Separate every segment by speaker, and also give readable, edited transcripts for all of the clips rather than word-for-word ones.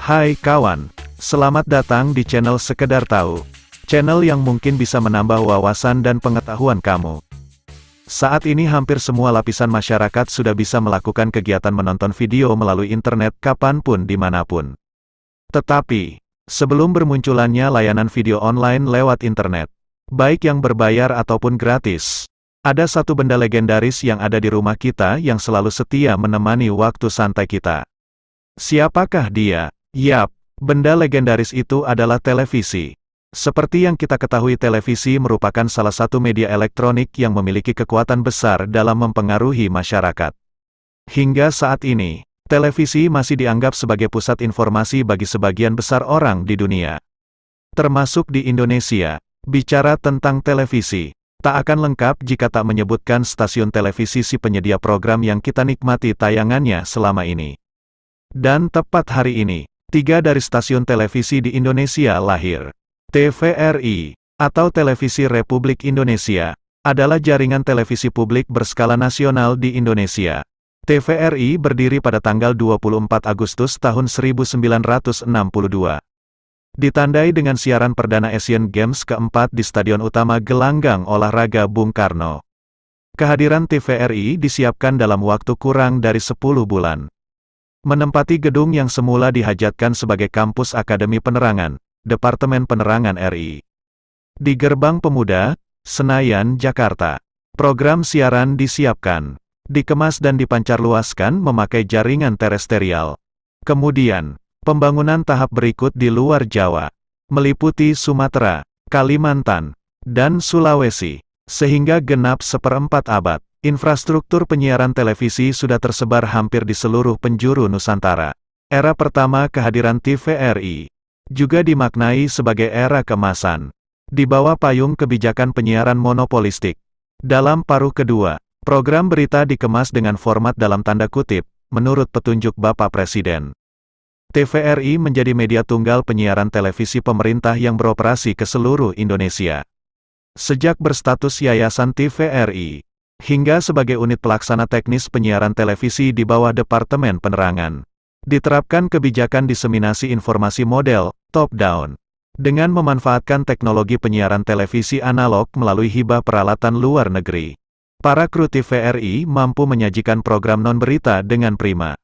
Speaker 1: Hai kawan, selamat datang di channel Sekedar Tahu. Channel yang mungkin bisa menambah wawasan dan pengetahuan kamu. Saat ini hampir semua lapisan masyarakat sudah bisa melakukan kegiatan menonton video melalui internet kapanpun dimanapun. Tetapi, sebelum bermunculannya layanan video online lewat internet, baik yang berbayar ataupun gratis, ada satu benda legendaris yang ada di rumah kita yang selalu setia menemani waktu santai kita. Siapakah dia? Yap, benda legendaris itu adalah televisi. Seperti yang kita ketahui, televisi merupakan salah satu media elektronik yang memiliki kekuatan besar dalam mempengaruhi masyarakat. Hingga saat ini, televisi masih dianggap sebagai pusat informasi bagi sebagian besar orang di dunia. Termasuk di Indonesia. Bicara tentang televisi, tak akan lengkap jika tak menyebutkan stasiun televisi si penyedia program yang kita nikmati tayangannya selama ini. Dan tepat hari ini, 3 dari stasiun televisi di Indonesia lahir. TVRI, atau Televisi Republik Indonesia, adalah jaringan televisi publik berskala nasional di Indonesia. TVRI berdiri pada tanggal 24 Agustus tahun 1962. Ditandai dengan siaran perdana Asian Games keempat di Stadion Utama Gelanggang Olahraga Bung Karno. Kehadiran TVRI disiapkan dalam waktu kurang dari 10 bulan. Menempati gedung yang semula dihajatkan sebagai kampus Akademi Penerangan, Departemen Penerangan RI. Di Gerbang Pemuda, Senayan, Jakarta. Program siaran disiapkan, dikemas dan dipancarluaskan memakai jaringan terestrial. Kemudian, pembangunan tahap berikut di luar Jawa, meliputi Sumatera, Kalimantan, dan Sulawesi. Sehingga genap seperempat abad, infrastruktur penyiaran televisi sudah tersebar hampir di seluruh penjuru Nusantara. Era pertama kehadiran TVRI juga dimaknai sebagai era keemasan. Di bawah payung kebijakan penyiaran monopolistik. Dalam paruh kedua, program berita dikemas dengan format dalam tanda kutip, menurut petunjuk Bapak Presiden. TVRI menjadi media tunggal penyiaran televisi pemerintah yang beroperasi ke seluruh Indonesia. Sejak berstatus Yayasan TVRI, hingga sebagai unit pelaksana teknis penyiaran televisi di bawah Departemen Penerangan, diterapkan kebijakan diseminasi informasi model top-down, dengan memanfaatkan teknologi penyiaran televisi analog melalui hibah peralatan luar negeri. Para kru TVRI mampu menyajikan program non-berita dengan prima.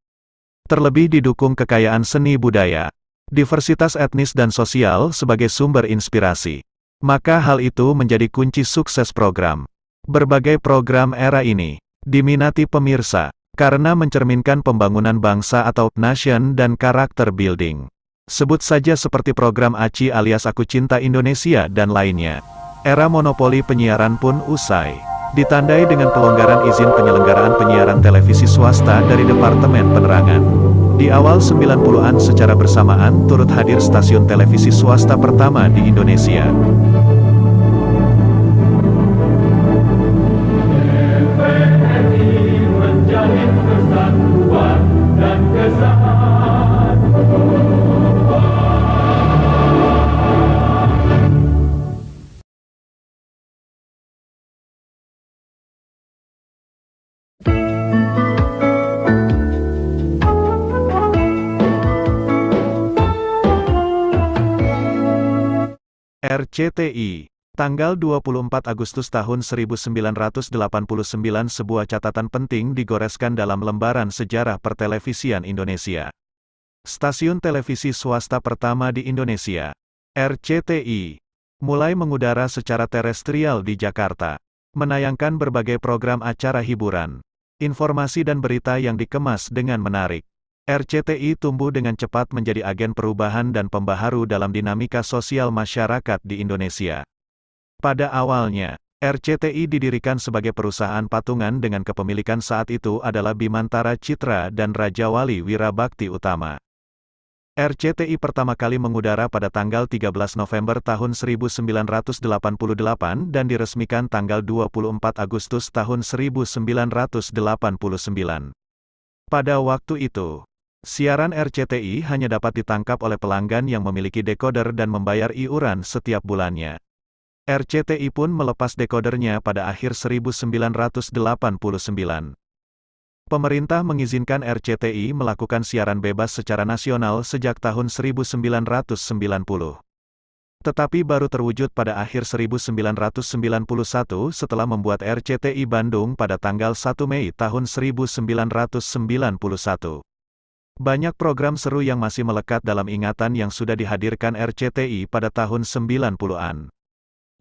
Speaker 1: Terlebih didukung kekayaan seni budaya, diversitas etnis dan sosial sebagai sumber inspirasi. Maka hal itu menjadi kunci sukses program. Berbagai program era ini diminati pemirsa karena mencerminkan pembangunan bangsa atau nation dan karakter building. Sebut saja seperti program ACI alias Aku Cinta Indonesia dan lainnya. Era monopoli penyiaran pun usai, ditandai dengan pelonggaran izin penyelenggaraan penyiaran televisi swasta dari Departemen Penerangan. Di awal 90-an secara bersamaan turut hadir stasiun televisi swasta pertama di Indonesia. RCTI, tanggal 24 Agustus tahun 1989. Sebuah catatan penting digoreskan dalam lembaran sejarah pertelevisian Indonesia. Stasiun televisi swasta pertama di Indonesia, RCTI, mulai mengudara secara terestrial di Jakarta, menayangkan berbagai program acara hiburan, informasi dan berita yang dikemas dengan menarik. RCTI tumbuh dengan cepat menjadi agen perubahan dan pembaharu dalam dinamika sosial masyarakat di Indonesia. Pada awalnya, RCTI didirikan sebagai perusahaan patungan dengan kepemilikan saat itu adalah Bimantara Citra dan Raja Wali Wirabakti Utama. RCTI pertama kali mengudara pada tanggal 13 November tahun 1988 dan diresmikan tanggal 24 Agustus tahun 1989. Pada waktu itu, siaran RCTI hanya dapat ditangkap oleh pelanggan yang memiliki dekoder dan membayar iuran setiap bulannya. RCTI pun melepas dekodernya pada akhir 1989. Pemerintah mengizinkan RCTI melakukan siaran bebas secara nasional sejak tahun 1990. Tetapi baru terwujud pada akhir 1991 setelah membuat RCTI Bandung pada tanggal 1 Mei tahun 1991. Banyak program seru yang masih melekat dalam ingatan yang sudah dihadirkan RCTI pada tahun 90-an.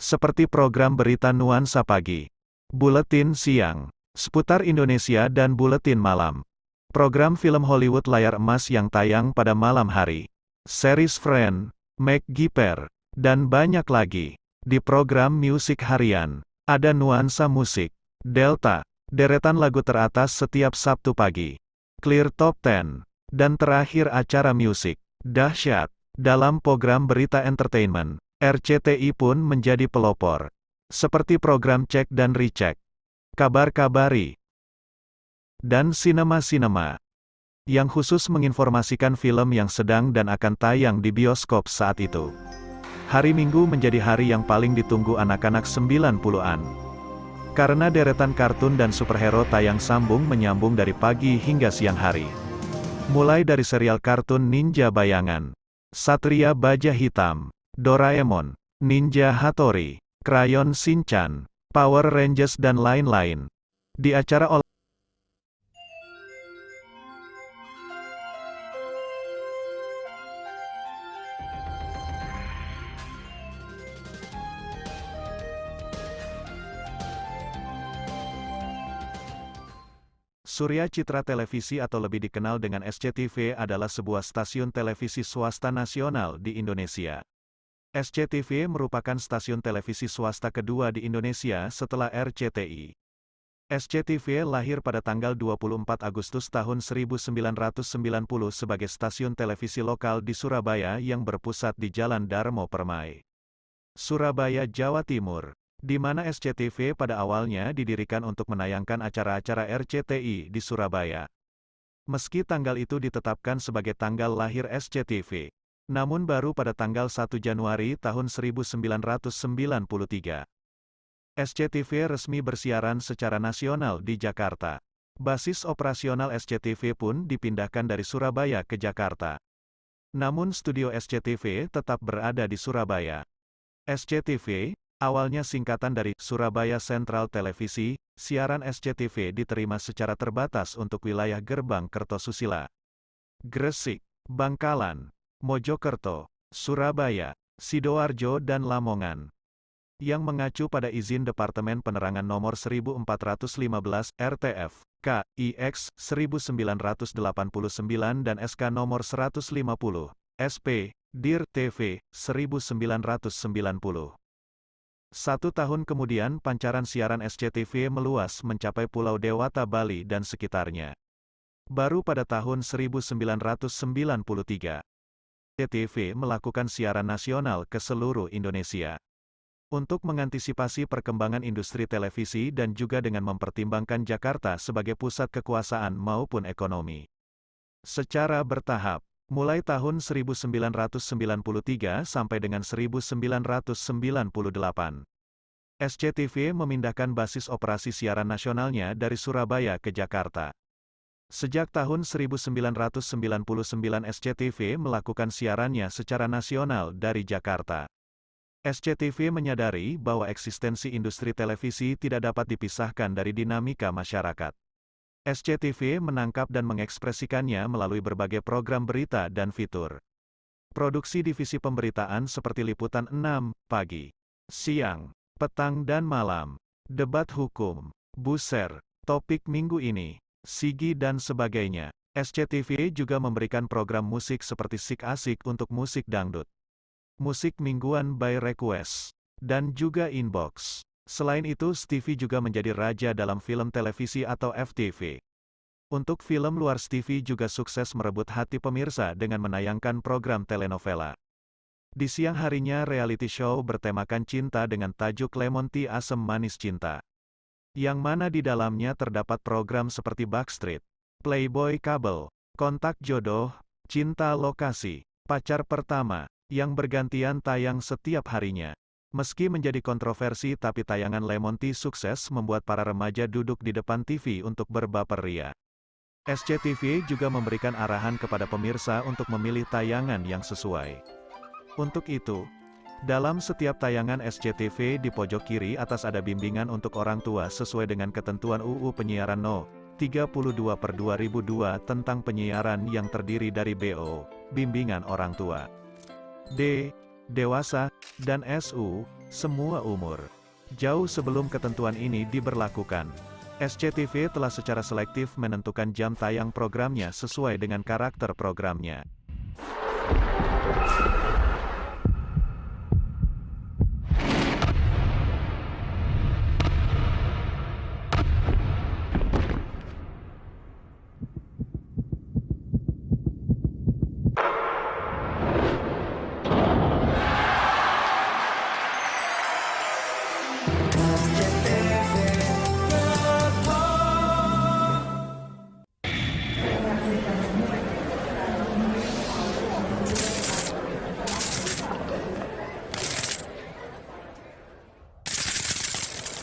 Speaker 1: Seperti program berita Nuansa Pagi, Buletin Siang, Seputar Indonesia dan Buletin Malam. Program film Hollywood layar emas yang tayang pada malam hari. Series Friend, MacGyver, dan banyak lagi. Di program musik harian, ada Nuansa Musik, Delta, deretan lagu teratas setiap Sabtu pagi, Clear Top 10, dan terakhir acara musik, Dahsyat. Dalam program berita entertainment, RCTI pun menjadi pelopor. Seperti program Cek dan Recheck, Kabar-kabari, dan Sinema-sinema, yang khusus menginformasikan film yang sedang dan akan tayang di bioskop saat itu. Hari Minggu menjadi hari yang paling ditunggu anak-anak 90-an. Karena deretan kartun dan superhero tayang sambung menyambung dari pagi hingga siang hari. Mulai dari serial kartun Ninja Bayangan, Satria Baja Hitam, Doraemon, Ninja Hattori, Crayon Shinchan, Power Rangers dan lain-lain. Di acara Surya Citra Televisi atau lebih dikenal dengan SCTV adalah sebuah stasiun televisi swasta nasional di Indonesia. SCTV merupakan stasiun televisi swasta kedua di Indonesia setelah RCTI. SCTV lahir pada tanggal 24 Agustus tahun 1990 sebagai stasiun televisi lokal di Surabaya yang berpusat di Jalan Darmo Permai, Surabaya, Jawa Timur, di mana SCTV pada awalnya didirikan untuk menayangkan acara-acara RCTI di Surabaya. Meski tanggal itu ditetapkan sebagai tanggal lahir SCTV, namun baru pada tanggal 1 Januari tahun 1993. SCTV resmi bersiaran secara nasional di Jakarta. Basis operasional SCTV pun dipindahkan dari Surabaya ke Jakarta. Namun studio SCTV tetap berada di Surabaya. SCTV, awalnya singkatan dari Surabaya Central Televisi, siaran SCTV diterima secara terbatas untuk wilayah Gerbang Kertosusila, Gresik, Bangkalan, Mojokerto, Surabaya, Sidoarjo dan Lamongan. Yang mengacu pada izin Departemen Penerangan Nomor 1415 RTF, KIX 1989 dan SK Nomor 150, SP, Dir TV, 1990. 1 tahun kemudian pancaran siaran SCTV meluas mencapai Pulau Dewata Bali dan sekitarnya. Baru pada tahun 1993, SCTV melakukan siaran nasional ke seluruh Indonesia. Untuk mengantisipasi perkembangan industri televisi dan juga dengan mempertimbangkan Jakarta sebagai pusat kekuasaan maupun ekonomi. Secara bertahap, mulai tahun 1993 sampai dengan 1998, SCTV memindahkan basis operasi siaran nasionalnya dari Surabaya ke Jakarta. Sejak tahun 1999 SCTV melakukan siarannya secara nasional dari Jakarta. SCTV menyadari bahwa eksistensi industri televisi tidak dapat dipisahkan dari dinamika masyarakat. SCTV menangkap dan mengekspresikannya melalui berbagai program berita dan fitur. Produksi divisi pemberitaan seperti Liputan 6, Pagi, Siang, Petang dan Malam, Debat Hukum, Buser, Topik Minggu Ini, Sigi dan sebagainya. SCTV juga memberikan program musik seperti Sik Asik untuk musik dangdut, Musik Mingguan by Request, dan juga Inbox. Selain itu, STV juga menjadi raja dalam film televisi atau FTV. Untuk film luar STV juga sukses merebut hati pemirsa dengan menayangkan program telenovela. Di siang harinya reality show bertemakan cinta dengan tajuk Lemon Tea Asam Manis Cinta, yang mana di dalamnya terdapat program seperti Backstreet, Playboy Kabel, Kontak Jodoh, Cinta Lokasi, Pacar Pertama, yang bergantian tayang setiap harinya. Meski menjadi kontroversi tapi tayangan Lemon Tea sukses membuat para remaja duduk di depan TV untuk berbaper ria. SCTV juga memberikan arahan kepada pemirsa untuk memilih tayangan yang sesuai. Untuk itu, dalam setiap tayangan SCTV di pojok kiri atas ada bimbingan untuk orang tua sesuai dengan ketentuan UU Penyiaran No. 32/2002 tentang penyiaran yang terdiri dari BO, bimbingan orang tua, D, dewasa, dan SU, semua umur. Jauh sebelum ketentuan ini diberlakukan, SCTV telah secara selektif menentukan jam tayang programnya sesuai dengan karakter programnya.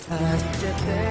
Speaker 2: SCTV